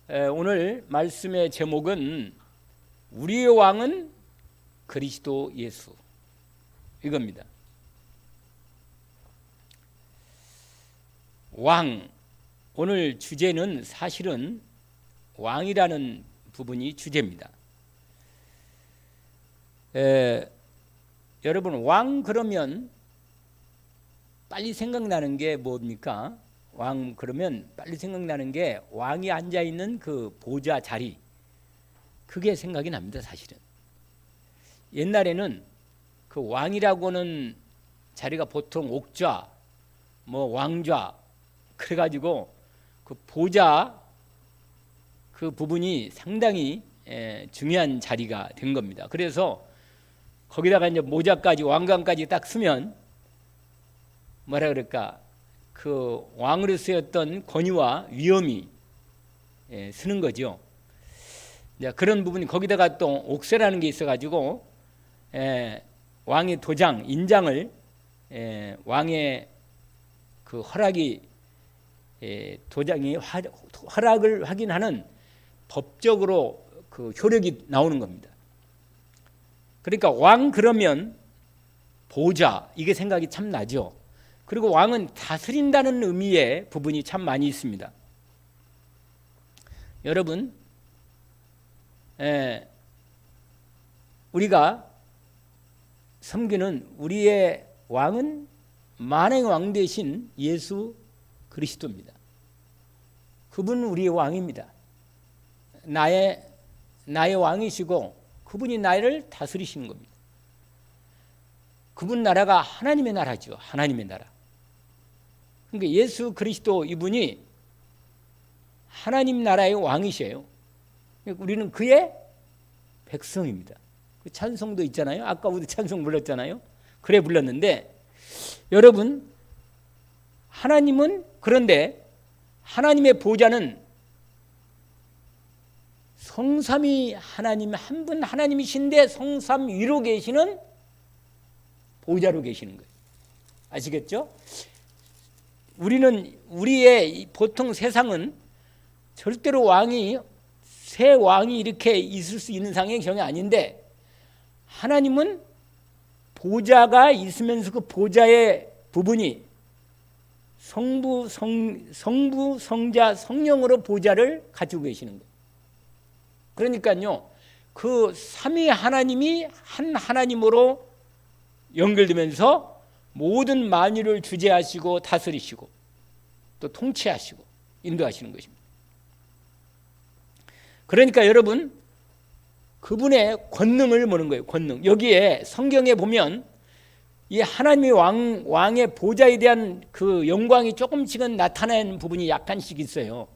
오늘 말씀의 제목은 우리의 왕은 그리스도 예수, 이겁니다. 왕, 오늘 주제는 사실은 왕이라는 부분이 주제입니다. 여러분, 왕 그러면 빨리 생각나는 게 뭡니까? 왕 그러면 빨리 생각나는 게 왕이 앉아있는 그 보좌 자리, 그게 생각이 납니다. 사실은 옛날에는 그 왕이라고는 자리가 보통 옥좌, 왕좌, 그래가지고 그 보좌 그 부분이 상당히 중요한 자리가 된 겁니다. 그래서 거기다가 이제 모자까지, 왕관까지 딱 쓰면 뭐라 그럴까, 그 왕으로서의 어떤 권위와 위엄이 쓰는 거죠. 그런 부분이, 거기다가 또 옥새라는 게 있어가지고 왕의 도장, 인장을 왕의 그 허락이, 도장이 허락을 확인하는 법적으로 그 효력이 나오는 겁니다. 그러니까 왕 그러면 보좌, 이게 생각이 참 나죠. 그리고 왕은 다스린다는 의미의 부분이 참 많이 있습니다. 여러분, 우리가 섬기는 우리의 왕은 만왕의 왕 되신 예수 그리스도입니다. 그분은 우리의 왕입니다. 나의 왕이시고 그분이 나를 다스리시는 겁니다. 그분 나라가 하나님의 나라죠. 하나님의 나라. 그러니까 예수 그리스도 이분이 하나님 나라의 왕이셔요. 우리는 그의 백성입니다. 그 찬송도 있잖아요. 아까 우리 찬송 불렀잖아요. 그래 불렀는데, 여러분, 하나님은, 그런데 하나님의 보좌는 성삼위 하나님 한 분 하나님이신데 성삼 위로 계시는 보좌로 계시는 거예요. 아시겠죠? 우리의 보통 세상은 절대로 새 왕이 이렇게 있을 수 있는 상황이 전혀 아닌데, 하나님은 보좌가 있으면서 그 보좌의 부분이 성부, 성자, 성령으로 보좌를 가지고 계시는 거예요. 그러니까요, 그 삼위 하나님이 한 하나님으로 연결되면서 모든 만유를 주재하시고 다스리시고 또 통치하시고 인도하시는 것입니다. 그러니까 여러분, 그분의 권능을 보는 거예요. 권능. 여기에 성경에 보면 이 하나님의 왕의 보좌에 대한 그 영광이 조금씩은 나타나는 부분이 약간씩 있어요.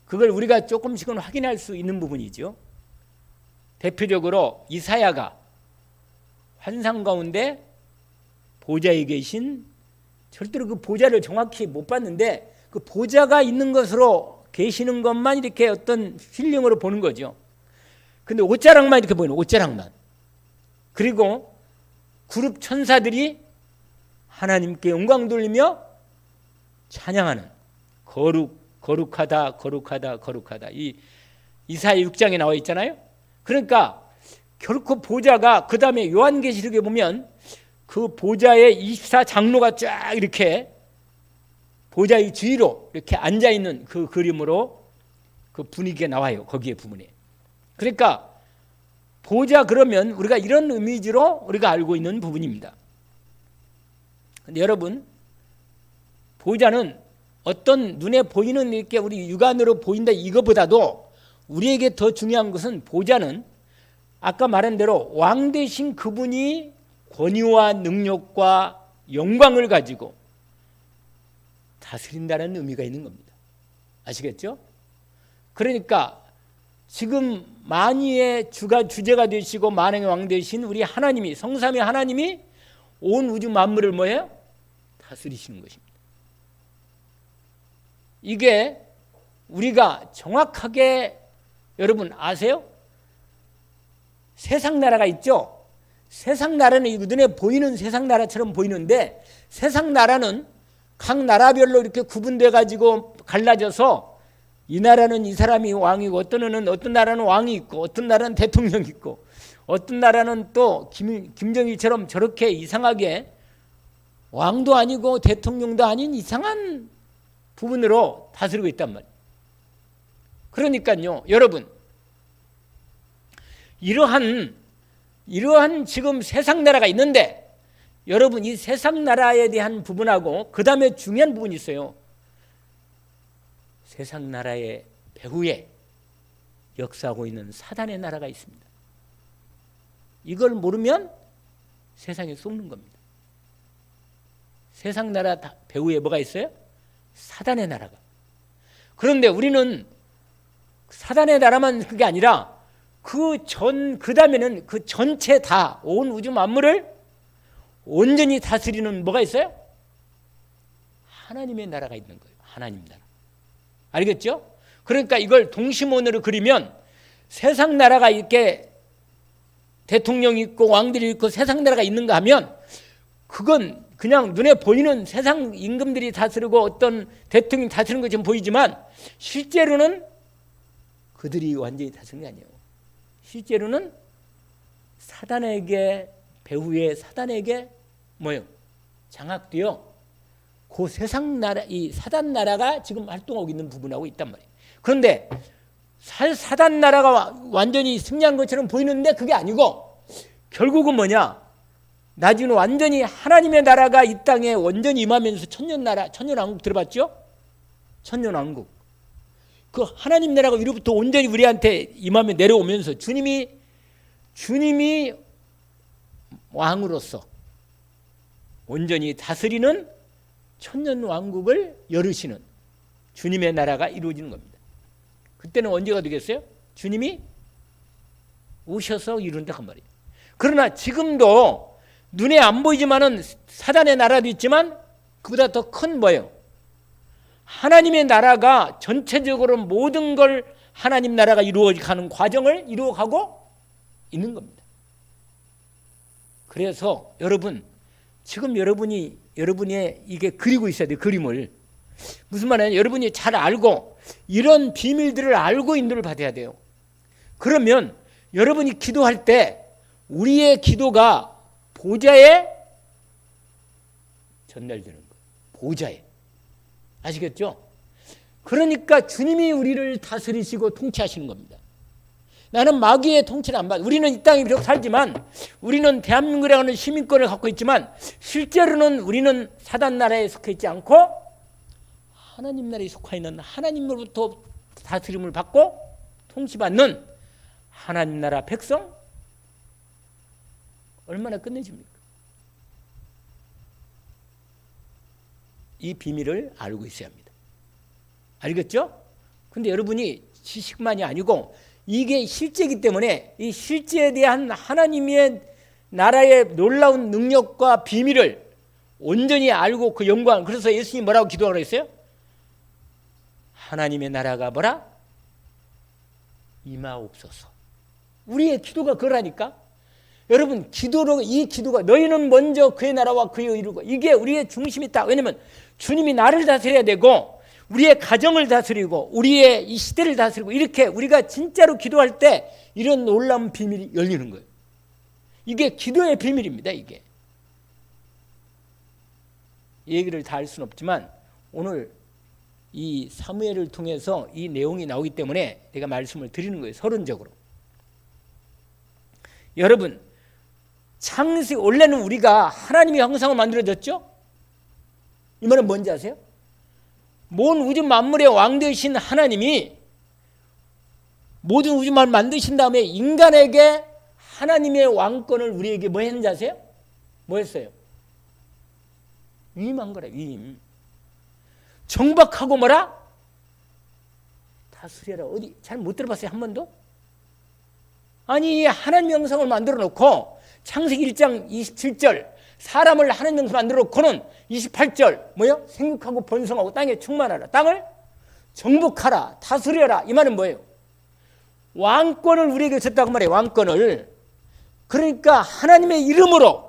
그걸 우리가 조금씩은 확인할 수 있는 부분이죠. 대표적으로 이사야가 환상 가운데 보좌에 계신, 절대로 그 보좌를 정확히 못 봤는데 그 보좌가 있는 것으로 계시는 것만 이렇게 어떤 필링으로 보는 거죠. 근데 옷자락만 이렇게 보이는, 옷자락만. 그리고 그룹 천사들이 하나님께 영광 돌리며 찬양하는, 거룩하다 거룩하다 거룩하다, 이 이사야 6장에 나와 있잖아요. 그러니까 결코 보좌가, 그 다음에 요한계시록에 보면 그 보좌에 24장로가 쫙 이렇게 보좌의 주위로 이렇게 앉아있는 그 그림으로 그 분위기가 나와요. 거기에 부분에. 그러니까 보좌 그러면 우리가 이런 이미지로 우리가 알고 있는 부분입니다. 근데 여러분, 보좌는 어떤 눈에 보이는 이렇게 우리 육안으로 보인다 이거보다도 우리에게 더 중요한 것은, 보좌는 아까 말한 대로 왕 되신 그분이 권위와 능력과 영광을 가지고 다스린다는 의미가 있는 겁니다. 아시겠죠? 그러니까 지금 만유의 주제가 되시고 만왕의 왕 되신 우리 하나님이, 성삼위 하나님이 온 우주 만물을 뭐예요? 다스리시는 것입니다. 이게 우리가 정확하게, 여러분 아세요? 세상 나라가 있죠? 세상 나라는 눈에 보이는 세상 나라처럼 보이는데, 세상 나라는 각 나라별로 이렇게 구분돼 가지고 갈라져서 이 나라는 이 사람이 왕이고 어떤 나라는 왕이 있고 어떤 나라는 대통령이 있고 어떤 나라는 또 김정일처럼 저렇게 이상하게 왕도 아니고 대통령도 아닌 이상한 부분으로 다스리고 있단 말이에요. 그러니까요, 여러분, 이러한 지금 세상 나라가 있는데 여러분 이 세상 나라에 대한 부분하고 그 다음에 중요한 부분이 있어요. 세상 나라의 배후에 역사하고 있는 사단의 나라가 있습니다. 이걸 모르면 세상에 속는 겁니다. 세상 나라 배후에 뭐가 있어요? 사단의 나라가. 그런데 우리는 사단의 나라만 그게 아니라 그 다음에는 그 전체 다 온 우주 만물을 온전히 다스리는 뭐가 있어요? 하나님의 나라가 있는 거예요. 하나님 나라. 알겠죠? 그러니까 이걸 동시몬으로 그리면 세상 나라가 이렇게 대통령이 있고 왕들이 있고 세상 나라가 있는가 하면 그건 그냥 눈에 보이는 세상 임금들이 다스리고 어떤 대통령이 다스리는 것처럼 보이지만 실제로는 그들이 완전히 다스리는 게 아니에요. 실제로는 사단에게 배후에 사단에게 뭐요? 장악되어 그 세상 나라 이 사단 나라가 지금 활동하고 있는 부분하고 있단 말이에요. 그런데 사단 나라가 완전히 승리한 것처럼 보이는데 그게 아니고 결국은 뭐냐? 나중에 완전히 하나님의 나라가 이 땅에 완전히 임하면서 천년왕국 들어봤죠? 천년왕국. 그 하나님 나라가 위로부터 온전히 우리한테 임하며 내려오면서 주님이 왕으로서 온전히 다스리는 천년왕국을 열으시는 주님의 나라가 이루어지는 겁니다. 그때는 언제가 되겠어요? 주님이 오셔서 이룬다 그 말이에요. 그러나 지금도 눈에 안 보이지만은 사단의 나라도 있지만 그보다 더 큰 뭐예요? 하나님의 나라가 전체적으로 모든 걸 하나님 나라가 이루어가는 과정을 이루어가고 있는 겁니다. 그래서 여러분 지금 여러분이 이게 그리고 있어야 돼요. 그림을. 무슨 말이냐면 여러분이 잘 알고 이런 비밀들을 알고 인도를 받아야 돼요. 그러면 여러분이 기도할 때 우리의 기도가 보좌에 전달되는 거예요. 보좌에. 아시겠죠? 그러니까 주님이 우리를 다스리시고 통치하시는 겁니다. 나는 마귀의 통치를 안 받아. 우리는 이 땅에 비록 살지만 우리는 대한민국이라는 시민권을 갖고 있지만 실제로는 우리는 사단 나라에 속해 있지 않고 하나님 나라에 속해 있는 하나님으로부터 다스림을 받고 통치받는 하나님 나라 백성 얼마나 끝내줍니까? 이 비밀을 알고 있어야 합니다. 알겠죠? 근데 여러분이 지식만이 아니고 이게 실제이기 때문에 이 실제에 대한 하나님의 나라의 놀라운 능력과 비밀을 온전히 알고 그 영광, 그래서 예수님이 뭐라고 기도하라고 했어요? 하나님의 나라가 뭐라? 임하옵소서. 우리의 기도가 그러니까 여러분 이 기도가 너희는 먼저 그의 나라와 그의 의를 이루고 이게 우리의 중심이 있다. 왜냐하면 주님이 나를 다스려야 되고 우리의 가정을 다스리고 우리의 이 시대를 다스리고 이렇게 우리가 진짜로 기도할 때 이런 놀라운 비밀이 열리는 거예요. 이게 기도의 비밀입니다. 이게 얘기를 다 할 수는 없지만 오늘 이 사무엘을 통해서 이 내용이 나오기 때문에 내가 말씀을 드리는 거예요. 서론적으로. 여러분 창세 원래는 우리가 하나님의 형상으로 만들어졌죠? 이 말은 뭔지 아세요? 모든 우주 만물의 왕 되신 하나님이 모든 우주 만물을 만드신 다음에 인간에게 하나님의 왕권을 우리에게 뭐 했는지 아세요? 뭐 했어요? 위임한 거라. 위임. 정박하고 뭐라? 다스려라. 어디 잘 못 들어봤어요? 한 번도? 아니 하나님의 형상을 만들어 놓고 창세기 1장 27절 사람을 하나님의 형상으로 만들어 놓고는 28절 뭐예요? 생육하고 번성하고 땅에 충만하라. 땅을 정복하라. 다스려라. 이 말은 뭐예요? 왕권을 우리에게 줬다고 말해요. 왕권을. 그러니까 하나님의 이름으로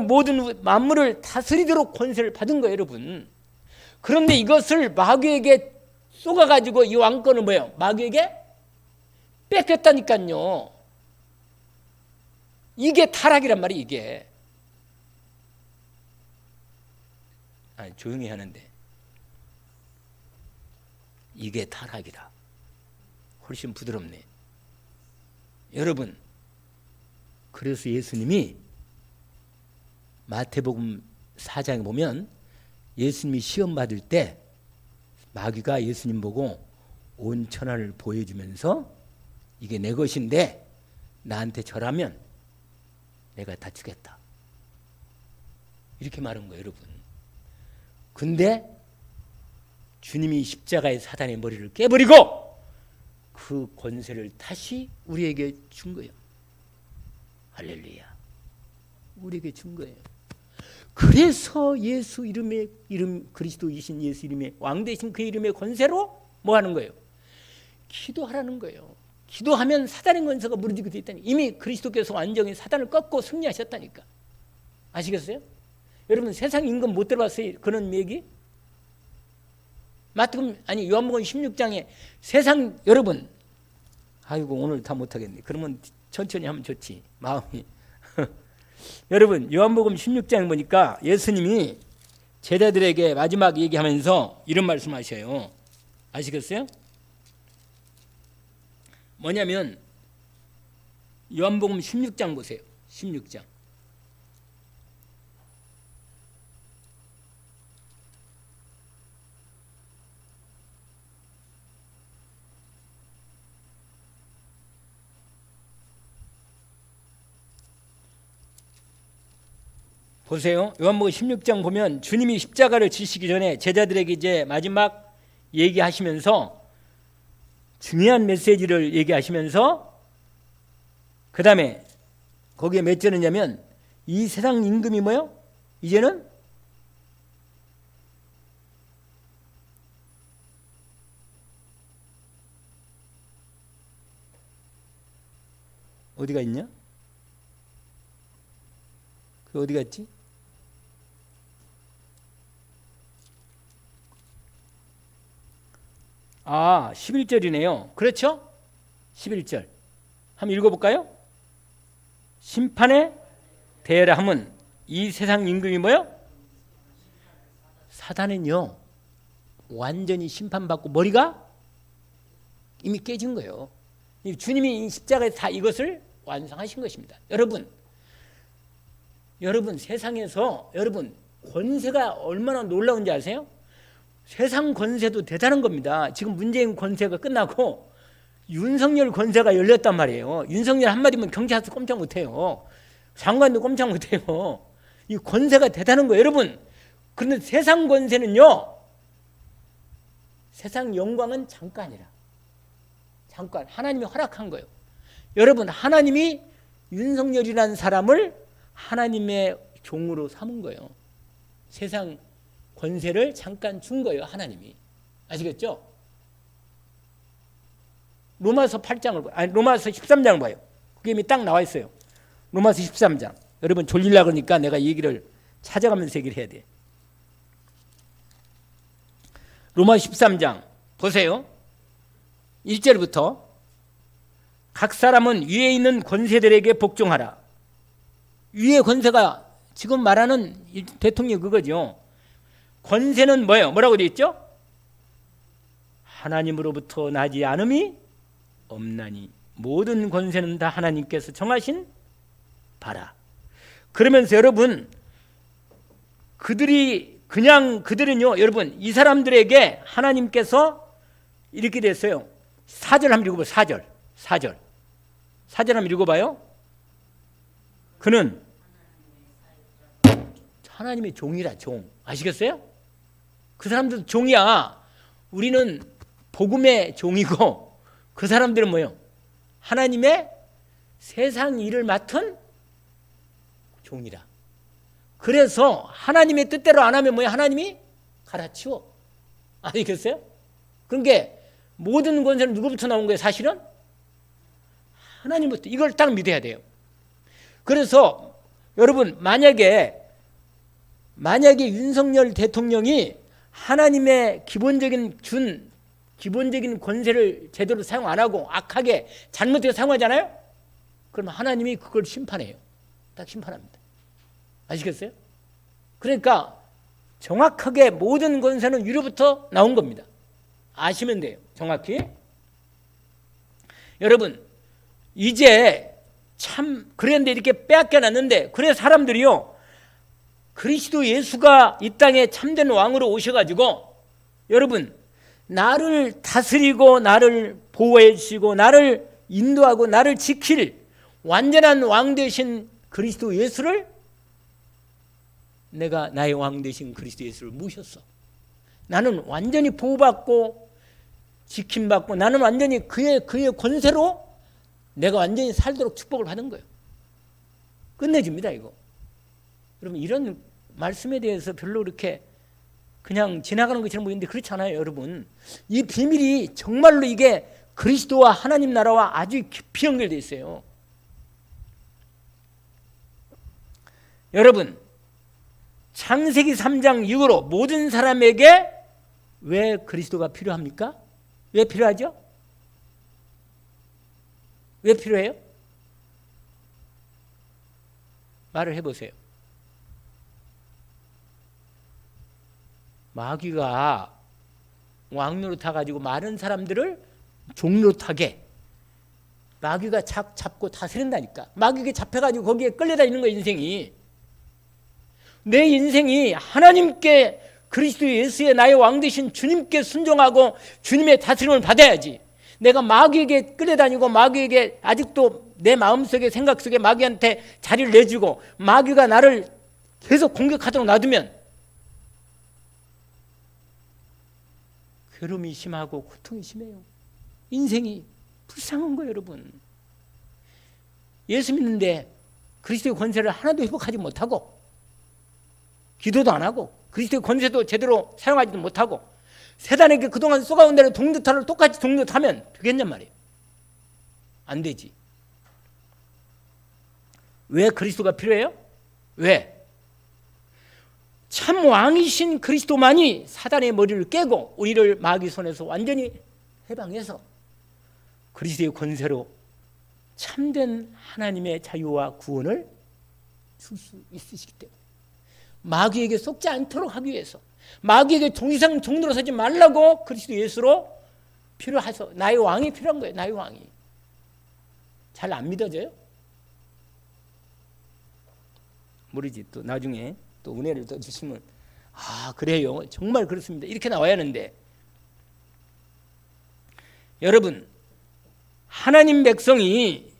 모든 만물을 다스리도록 권세를 받은 거예요. 여러분. 그런데 이것을 마귀에게 쏘가가지고 이 왕권을 뭐예요? 마귀에게 뺏겼다니까요. 이게 타락이란 말이에요. 이게. 조용히 하는데 이게 타락이라. 훨씬 부드럽네. 여러분, 그래서 예수님이 마태복음 4장에 보면 예수님이 시험 받을 때 마귀가 예수님 보고 온 천하를 보여주면서 이게 내 것인데 나한테 절하면 내가 다 주겠다. 이렇게 말한 거예요, 여러분. 근데 주님이 십자가의 사단의 머리를 깨버리고 그 권세를 다시 우리에게 준 거예요. 할렐루야. 우리에게 준 거예요. 그래서 예수 이름의 그리스도이신 예수 이름의 왕 되신 그 이름의 권세로 뭐 하는 거예요? 기도하라는 거예요. 기도하면 사단의 권세가 무너지게 돼 있다니. 이미 그리스도께서 완전히 사단을 꺾고 승리하셨다니까. 아시겠어요? 여러분, 세상 임금 못 들어봤어요? 그런 얘기? 요한복음 16장에 세상, 여러분, 아이고 오늘 다 못하겠네. 그러면 천천히 하면 좋지, 마음이. 여러분, 요한복음 16장에 보니까 예수님이 제자들에게 마지막 얘기하면서 이런 말씀하셔요. 아시겠어요? 뭐냐면 요한복음 16장 보세요. 16장. 보세요. 요한복음 16장 보면 주님이 십자가를 지시기 전에 제자들에게 이제 마지막 얘기하시면서 중요한 메시지를 얘기하시면서 그 다음에 거기에 몇 절이냐면 이 세상 임금이 뭐요? 이제는 어디가 있냐? 그 어디 갔지? 11절이네요. 그렇죠? 11절. 한번 읽어볼까요? 심판에 대하라 함은 이 세상 임금이 뭐요? 사단은요, 완전히 심판받고 머리가 이미 깨진 거예요. 주님이 십자가에서 다 이것을 완성하신 것입니다. 여러분 세상에서 여러분 권세가 얼마나 놀라운지 아세요? 세상 권세도 대단한 겁니다. 지금 문재인 권세가 끝나고 윤석열 권세가 열렸단 말이에요. 윤석열 한마디면 경찰서 꼼짝 못해요. 장관도 꼼짝 못해요. 이 권세가 대단한 거예요, 여러분. 그런데 세상 권세는요, 세상 영광은 잠깐이라. 잠깐 하나님이 허락한 거예요. 여러분, 하나님이 윤석열이라는 사람을 하나님의 종으로 삼은 거예요. 세상 권세를 잠깐 준 거예요, 하나님이. 아시겠죠? 로마서 13장을 봐요. 그게 이미 딱 나와 있어요. 로마서 13장. 여러분 졸리려고 그러니까 내가 얘기를 찾아가면서 얘기를 해야 돼. 로마서 13장 보세요. 1절부터 각 사람은 위에 있는 권세들에게 복종하라. 위의 권세가 지금 말하는 대통령 그거죠. 권세는 뭐예요? 뭐라고 되어 있죠? 하나님으로부터 나지 않음이 없나니 모든 권세는 다 하나님께서 정하신 바라. 그러면서 여러분 그들은요, 여러분 이 사람들에게 하나님께서 이렇게 됐어요. 4절 한번 읽어봐요. 4절 한번 읽어봐요. 그는 하나님의 종이라, 종. 아시겠어요? 그 사람들도 종이야. 우리는 복음의 종이고 그 사람들은 뭐예요? 하나님의 세상 일을 맡은 종이라. 그래서 하나님의 뜻대로 안 하면 뭐예요? 하나님이 갈아치워. 아시겠어요? 그러니까 모든 권세는 누구부터 나온 거예요? 사실은 하나님부터. 이걸 딱 믿어야 돼요. 그래서 여러분 만약에 윤석열 대통령이 하나님의 기본적인 준 기본적인 권세를 제대로 사용 안 하고 악하게 잘못해서 사용하잖아요. 그럼 하나님이 그걸 심판해요. 딱 심판합니다. 아시겠어요? 그러니까 정확하게 모든 권세는 위로부터 나온 겁니다. 아시면 돼요. 정확히. 여러분, 이제 참 그런데 이렇게 빼앗겨놨는데, 그래서 사람들이요, 그리스도 예수가 이 땅에 참된 왕으로 오셔가지고, 여러분, 나를 다스리고 나를 보호해 주시고 나를 인도하고 나를 지킬 완전한 왕 되신 그리스도 예수를, 내가 나의 왕 되신 그리스도 예수를 모셨어. 나는 완전히 보호받고 지킴받고 나는 완전히 그의 권세로 내가 완전히 살도록 축복을 받은 거예요. 끝내줍니다, 이거. 여러분, 이런 말씀에 대해서 별로 그렇게 그냥 지나가는 것처럼 보이는데 그렇지 않아요, 여러분. 이 비밀이 정말로 이게 그리스도와 하나님 나라와 아주 깊이 연결되어 있어요. 여러분, 창세기 3장 이후로 모든 사람에게 왜 그리스도가 필요합니까? 왜 필요하죠? 왜 필요해요? 말을 해보세요. 마귀가 왕노릇해가지고 많은 사람들을 종노릇하게 마귀가 잡고 다스린다니까. 마귀에게 잡혀가지고 거기에 끌려다니는 거예요, 인생이. 내 인생이 하나님께, 그리스도 예수의 나의 왕 되신 주님께 순종하고 주님의 다스림을 받아야지. 내가 마귀에게 끌려다니고 마귀에게 아직도 내 마음속에 생각 속에 마귀한테 자리를 내주고 마귀가 나를 계속 공격하도록 놔두면 괴로움이 심하고 고통이 심해요. 인생이 불쌍한 거예요, 여러분. 예수 믿는데 그리스도의 권세를 하나도 회복하지 못하고 기도도 안 하고 그리스도의 권세도 제대로 사용하지도 못하고 세단에게 그동안 쏘아온 대로 동듯하를 똑같이 동듯하면 되겠냔 말이에요. 안 되지. 왜 그리스도가 필요해요? 왜? 참 왕이신 그리스도만이 사단의 머리를 깨고 우리를 마귀 손에서 완전히 해방해서 그리스도의 권세로 참된 하나님의 자유와 구원을 줄 수 있으시기 때문에, 마귀에게 속지 않도록 하기 위해서, 마귀에게 더 이상 종로로 서지 말라고 그리스도 예수로 필요해서 나의 왕이 필요한 거예요. 나의 왕이. 잘 안 믿어져요? 모르지. 또 나중에 또 은혜를 더 주시면 그래요, 정말 그렇습니다, 이렇게 나와야 하는데, 여러분, 하나님 백성이,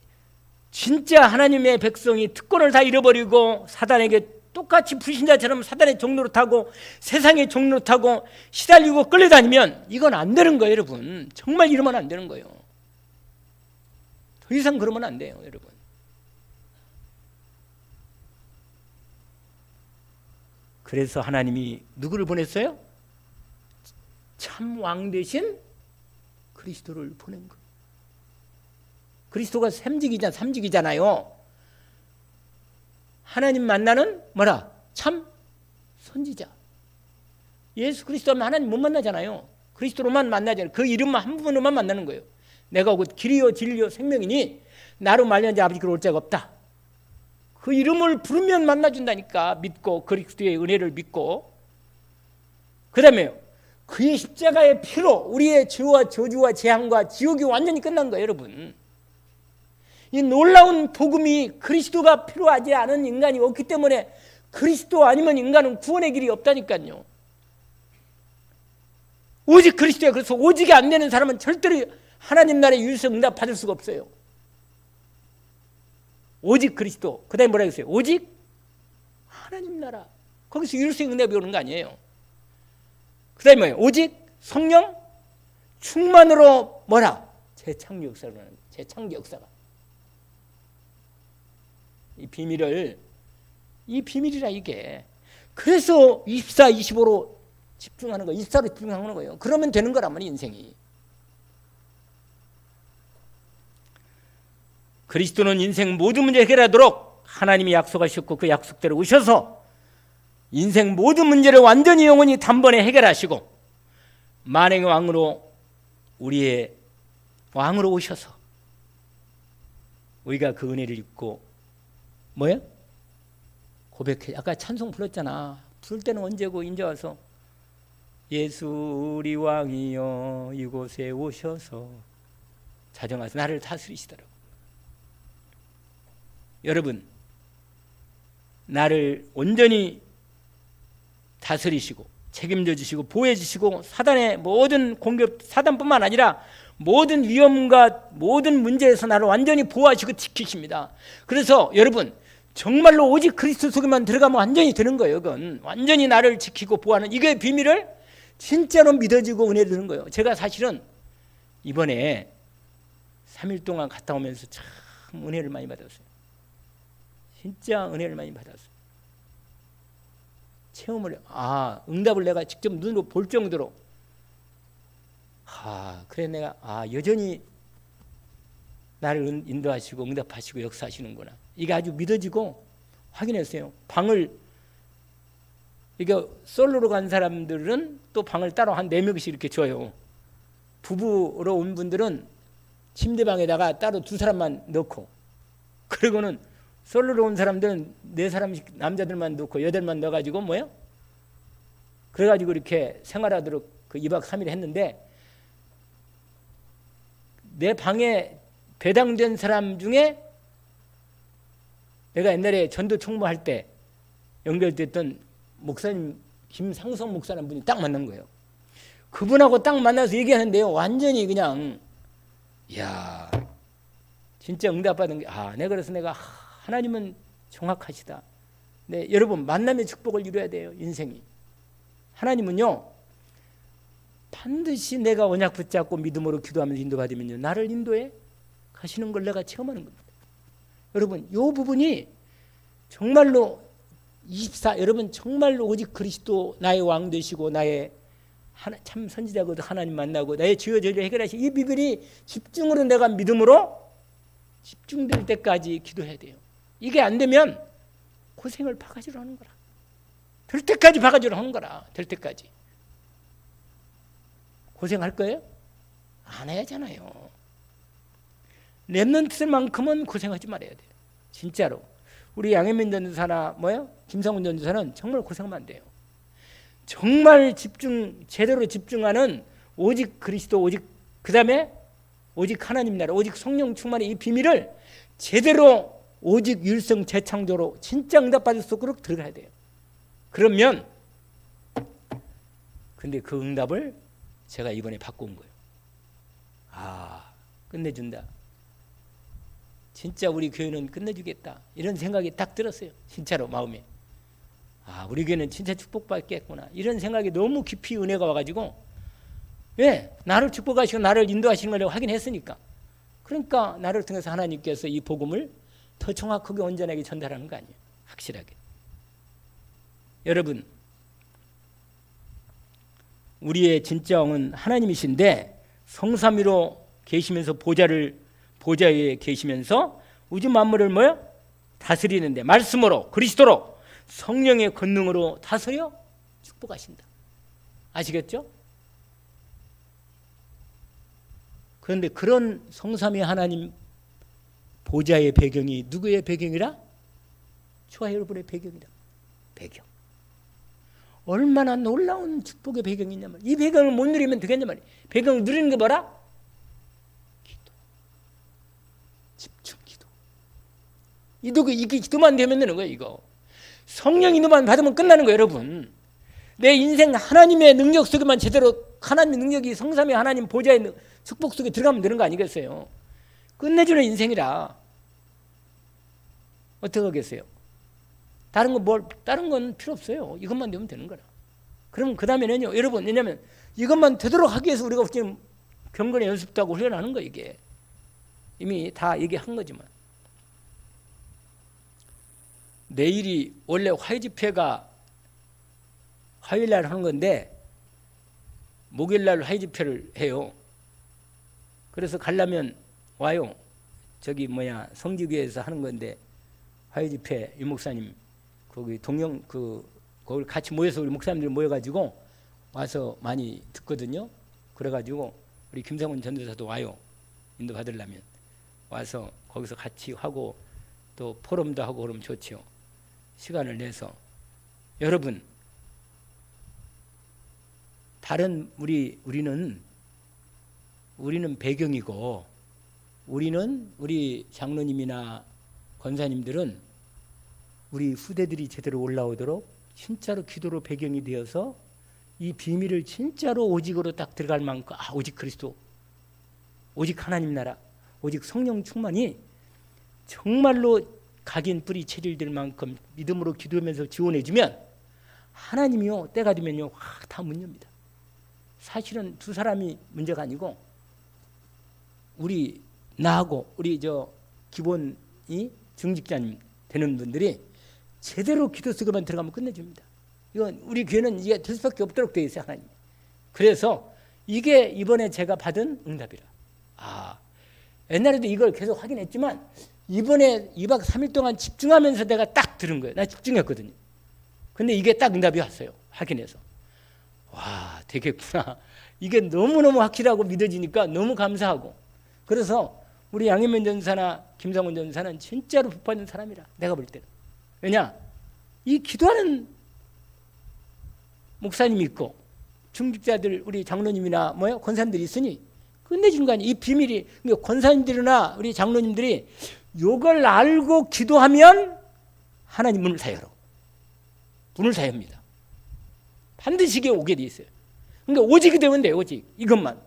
진짜 하나님의 백성이 특권을 다 잃어버리고 사단에게 똑같이 불신자처럼 사단의 종로로 타고 세상의 종로로 타고 시달리고 끌려다니면 이건 안 되는 거예요, 여러분. 정말 이러면 안 되는 거예요. 더 이상 그러면 안 돼요, 여러분. 그래서 하나님이 누구를 보냈어요? 참 왕 되신 그리스도를 보낸 거예요. 그리스도가 삼직이잖아요. 하나님 만나는 뭐라? 참 선지자. 예수 그리스도 하면 하나님 못 만나잖아요. 그리스도로만 만나잖아요. 그 이름만 한 분으로만 만나는 거예요. 내가 곧 길이요 진리요 생명이니 나로 말미암아 아버지께로 올 자가 없다. 그 이름을 부르면 만나준다니까. 믿고 그리스도의 은혜를 믿고, 그 다음에 그의 십자가의 피로 우리의 죄와 저주와 재앙과 지옥이 완전히 끝난 거예요, 여러분. 이 놀라운 복음이 그리스도가 필요하지 않은 인간이 없기 때문에 그리스도 아니면 인간은 구원의 길이 없다니까요. 오직 그리스도야. 그래서 오직이 안 되는 사람은 절대로 하나님 나라의 유일성 응답 받을 수가 없어요. 오직 그리스도. 그 다음에 뭐라 했어요? 오직 하나님 나라. 거기서 유일성 응답이 오는 거 아니에요. 그 다음에 뭐예요? 오직 성령 충만으로 뭐라? 재창조 역사를 하는 거예요. 재창조 역사가. 이 비밀이라 이게. 그래서 24, 25로 집중하는 거예요. 24로 집중하는 거예요. 그러면 되는 거란 말이에요, 인생이. 그리스도는 인생 모든 문제 해결하도록 하나님이 약속하셨고 그 약속대로 오셔서 인생 모든 문제를 완전히 영원히 단번에 해결하시고 만행의 왕으로 우리의 왕으로 오셔서 우리가 그 은혜를 입고 뭐야? 고백해. 아까 찬송 불렀잖아. 부를 때는 언제고 이제 와서 예수 우리 왕이여 이곳에 오셔서 자정하셔서 나를 다스리시더라고. 여러분, 나를 온전히 다스리시고 책임져 주시고 보호해 주시고 사단의 모든 공격, 사단뿐만 아니라 모든 위험과 모든 문제에서 나를 완전히 보호하시고 지키십니다. 그래서 여러분, 정말로 오직 그리스도 속에만 들어가면 완전히 되는 거예요. 그건 완전히 나를 지키고 보호하는, 이게 비밀을 진짜로 믿어지고 은혜 드는 거예요. 제가 사실은 이번에 3일 동안 갔다 오면서 참 은혜를 많이 받았어요. 진짜 은혜를 많이 받았어요. 체험을, 응답을 내가 직접 눈으로 볼 정도로, 그래 내가 여전히 나를 인도하시고 응답하시고 역사하시는구나. 이게 아주 믿어지고 확인했어요. 방을, 이게 솔로로 간 사람들은 또 방을 따로 한 4명씩 이렇게 줘요. 부부로 온 분들은 침대방에다가 따로 2사람만 넣고, 그리고는 솔로로 온 사람들은 4사람씩 남자들만 넣고 8만 넣어가지고 뭐요? 그래가지고 이렇게 생활하도록 그 2박 3일 했는데, 내 방에 배당된 사람 중에 내가 옛날에 전도 총무할 때 연결됐던 목사님 김상성 목사라는 분이 딱 만난 거예요. 그분하고 딱 만나서 얘기하는데요, 완전히 그냥 이야 진짜 응답받은 게, 내가 그래서 내가 하나님은 정확하시다. 네, 여러분, 만남의 축복을 이루어야 돼요. 인생이. 하나님은요 반드시 내가 언약 붙잡고 믿음으로 기도하면서 인도받으면요 나를 인도해 가시는 걸 내가 체험하는 겁니다. 여러분, 이 부분이 정말로 24, 여러분 정말로 오직 그리스도 나의 왕 되시고 나의 참 선지자거든 하나님 만나고 나의 죄와 죄를 해결하시, 이 비밀이 집중으로 내가 믿음으로 집중될 때까지 기도해야 돼요. 이게 안 되면 고생을 바가지로 하는 거라. 될 때까지 바가지로 하는 거라. 될 때까지. 고생할 거예요? 안 해야잖아요. 랩런트만큼은 고생하지 말아야 돼요. 진짜로. 우리 양혜민 전도사나 김상훈 전도사는 정말 고생하면 안 돼요. 정말 제대로 집중하는 오직 그리스도, 오직 그 다음에 오직 하나님 나라, 오직 성령 충만의 이 비밀을 제대로 오직 율성 재창조로 진짜 응답받을 수 있도록 들어가야 돼요. 그러면 근데 그 응답을 제가 이번에 받고 온 거예요. 끝내준다. 진짜 우리 교회는 끝내주겠다. 이런 생각이 딱 들었어요. 진짜로 마음에. 우리 교회는 진짜 축복받겠구나. 이런 생각이 너무 깊이 은혜가 와가지고, 왜? 나를 축복하시고 나를 인도하시는 걸 확인했으니까. 그러니까 나를 통해서 하나님께서 이 복음을 더 정확하게 온전하게 전달하는 거 아니에요. 확실하게. 여러분, 우리의 진짜 왕은 하나님이신데 성삼위로 계시면서 보좌에 계시면서 우주 만물을 다스리는데 말씀으로 그리스도로 성령의 권능으로 다스려 축복하신다. 아시겠죠? 그런데 그런 성삼위 하나님 보좌의 배경이 누구의 배경이라? 저와 여러분의 배경이다. 배경. 얼마나 놀라운 축복의 배경이 있냐 말이야. 이 배경을 못 누리면 되겠냐 말이야. 배경을 누리는 게 뭐라? 기도. 집중 기도. 이게 기도만 되면 되는 거예요. 이거. 성령 인도만 받으면 끝나는 거예요. 여러분. 내 인생 하나님의 능력 속에만 제대로, 하나님의 능력이 성삼위 하나님 보좌의 축복 속에 들어가면 되는 거 아니겠어요? 끝내주는 인생이라. 어떻게 하겠어요? 다른 건 필요 없어요. 이것만 되면 되는 거라. 그럼 그 다음에는요, 여러분, 왜냐면 이것만 되도록 하기 위해서 우리가 지금 경건의 연습도 하고 훈련하는 거, 이게. 이미 다 얘기한 거지만. 내일이 원래 화요 집회가 화요일 날 하는 건데, 목요일 날 화요 집회를 해요. 그래서 가려면 와요. 성지교회에서 하는 건데, 화요 집회 유 목사님 거기 거기 같이 모여서 우리 목사님들 모여가지고 와서 많이 듣거든요. 그래가지고 우리 김성훈 전도사도 와요. 인도 받으려면 와서 거기서 같이 하고 또 포럼도 하고 그러면 좋죠. 시간을 내서 여러분 다른 우리는 배경이고 우리 장로님이나 권사님들은 우리 후대들이 제대로 올라오도록 진짜로 기도로 배경이 되어서 이 비밀을 진짜로 오직으로 딱 들어갈 만큼 오직 그리스도, 오직 하나님 나라, 오직 성령 충만이 정말로 각인 뿌리 체질될 만큼 믿음으로 기도하면서 지원해주면 하나님이요 때가 되면요 확 다 문 엽니다. 사실은 두 사람이 문제가 아니고 나하고 우리 기본이 중직자님 되는 분들이 제대로 기도 속에만 들어가면 끝내줍니다. 이건 우리 교회는 이게 될 수밖에 없도록 되어 있어요, 하나님. 그래서 이게 이번에 제가 받은 응답이라. 옛날에도 이걸 계속 확인했지만 이번에 2박 3일 동안 집중하면서 내가 딱 들은 거예요. 나 집중했거든요. 근데 이게 딱 응답이 왔어요. 확인해서. 와, 되겠구나. 이게 너무너무 확실하고 믿어지니까 너무 감사하고. 그래서 우리 양현면 전사나 김상훈 전사는 진짜로 복받는 사람이라 내가 볼 때는. 왜냐? 이 기도하는 목사님이 있고 중직자들 우리 장로님이나 권사님들이 있으니 끝내주는 거 아니에요. 이 비밀이. 그러니까 권사님들이나 우리 장로님들이 이걸 알고 기도하면 하나님 문을 사열어. 문을 사엽니다. 반드시 이게 오게 돼 있어요. 그러니까 오직이 되면 돼요. 오직 이것만.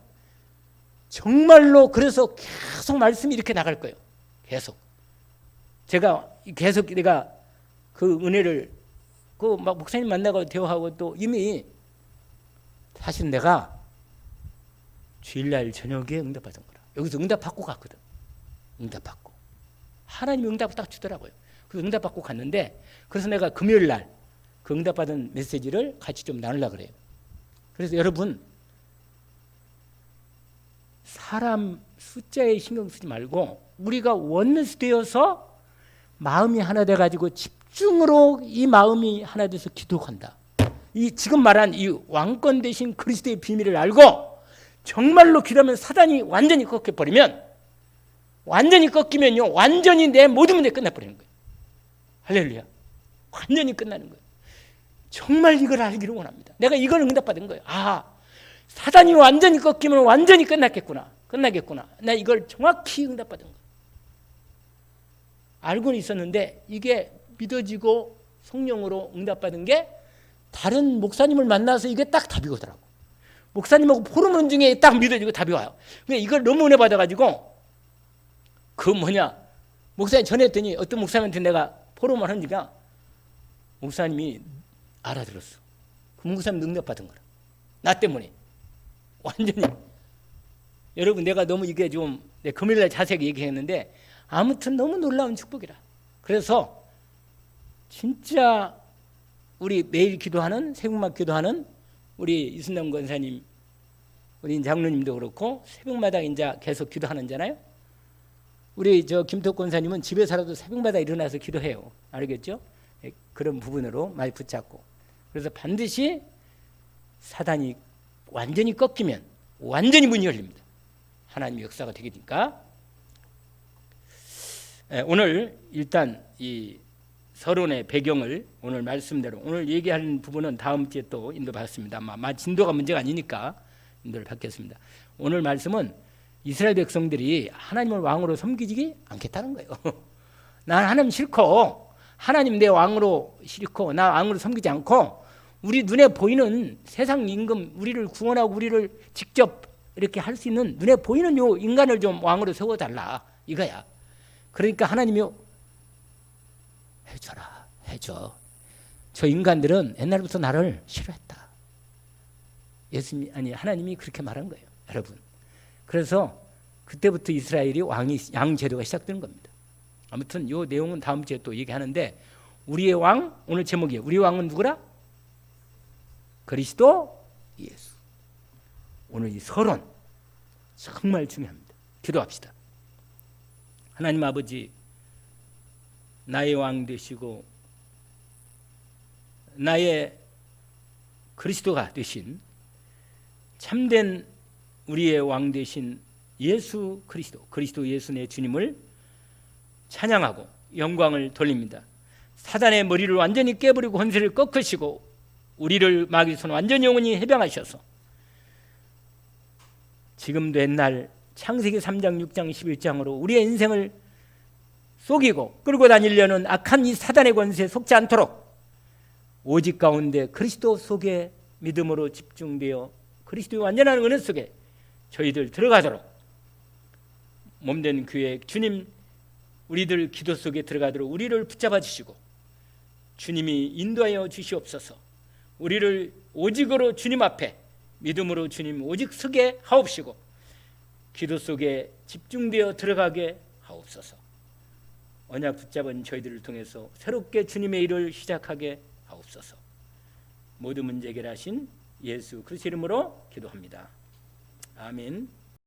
정말로 그래서 계속 말씀이 이렇게 나갈 거예요. 계속. 내가 그 은혜를 막 목사님 만나고 대화하고 또 이미 사실 내가 주일날 저녁에 응답받은 거라. 여기서 응답받고 갔거든. 응답받고. 하나님이 응답을 딱 주더라고요. 그래서 응답받고 갔는데 그래서 내가 금요일날 그 응답받은 메시지를 같이 좀 나누려고 그래요. 그래서 여러분 사람 숫자에 신경 쓰지 말고 우리가 원내스 되어서 마음이 하나 돼가지고 집중으로 이 마음이 하나 돼서 기도한다. 이 지금 말한 이 왕권 대신 그리스도의 비밀을 알고 정말로 기도하면 사단이 완전히 꺾여버리면 완전히 꺾이면요 완전히 내 모든 문제 끝나버리는 거예요. 할렐루야. 완전히 끝나는 거예요. 정말 이걸 알기를 원합니다. 내가 이걸 응답받은 거예요. 사단이 완전히 꺾이면 완전히 끝나겠구나. 나 이걸 정확히 응답받은 거예요. 알고는 있었는데 이게 믿어지고 성령으로 응답받은 게 다른 목사님을 만나서 이게 딱 답이 오더라고. 목사님하고 포럼하는 중에 딱 믿어지고 답이 와요. 근데 이걸 너무 은혜 받아가지고 목사님 전했더니 어떤 목사님한테 내가 포럼을 하니까 목사님이 알아들었어. 그 목사님 응답받은 거라. 나 때문에. 완전히. 여러분 내가 너무 이게 좀 금요일날 자세하게 얘기했는데 아무튼 너무 놀라운 축복이라. 그래서 진짜 우리 매일 기도하는 새벽마다 기도하는 우리 이순남 권사님 우리 장로님도 그렇고 새벽마다 이제 계속 기도하는잖아요. 우리 김덕 권사님은 집에서라도 새벽마다 일어나서 기도해요. 알겠죠? 그런 부분으로 많이 붙잡고. 그래서 반드시 사단이 완전히 꺾이면 완전히 문이 열립니다. 하나님의 역사가 되니까. 오늘 일단 이 서론의 배경을 오늘 말씀대로 오늘 얘기하는 부분은 다음 주에 또 인도받습니다. 아마 진도가 문제가 아니니까 인도를 받겠습니다. 오늘 말씀은 이스라엘 백성들이 하나님을 왕으로 섬기지 않겠다는 거예요. 난 하나님 싫고 하나님 내 왕으로 싫고 나 왕으로 섬기지 않고 우리 눈에 보이는 세상 임금 우리를 구원하고 우리를 직접 이렇게 할 수 있는 눈에 보이는 요 인간을 좀 왕으로 세워달라 이거야. 그러니까 하나님이 해줘. 저 인간들은 옛날부터 나를 싫어했다. 하나님이 그렇게 말한 거예요, 여러분. 그래서 그때부터 이스라엘이 양 제도가 시작되는 겁니다. 아무튼 요 내용은 다음 주에 또 얘기하는데 우리의 왕 오늘 제목이에요. 우리 왕은 누구라? 그리스도 예수. 오늘 이 서론 정말 중요합니다. 기도합시다. 하나님 아버지 나의 왕 되시고 나의 그리스도가 되신 참된 우리의 왕 되신 예수 그리스도 예수 내 주님을 찬양하고 영광을 돌립니다. 사단의 머리를 완전히 깨버리고 권세를 꺾으시고 우리를 마귀의 손 완전히 영원히 해방하셔서 지금도 옛날 창세기 3장 6장 11장으로 우리의 인생을 속이고 끌고 다니려는 악한 이 사단의 권세에 속지 않도록 오직 가운데 그리스도 속에 믿음으로 집중되어 그리스도의 완전한 은혜 속에 저희들 들어가도록 몸된 교회 주님 우리들 기도 속에 들어가도록 우리를 붙잡아 주시고 주님이 인도하여 주시옵소서. 우리를 오직으로 주님 앞에 믿음으로 주님 오직 서게 하옵시고 기도 속에 집중되어 들어가게 하옵소서. 언약 붙잡은 저희들을 통해서 새롭게 주님의 일을 시작하게 하옵소서. 모든 문제 해결하신 예수 그리스도 이름으로 기도합니다. 아멘.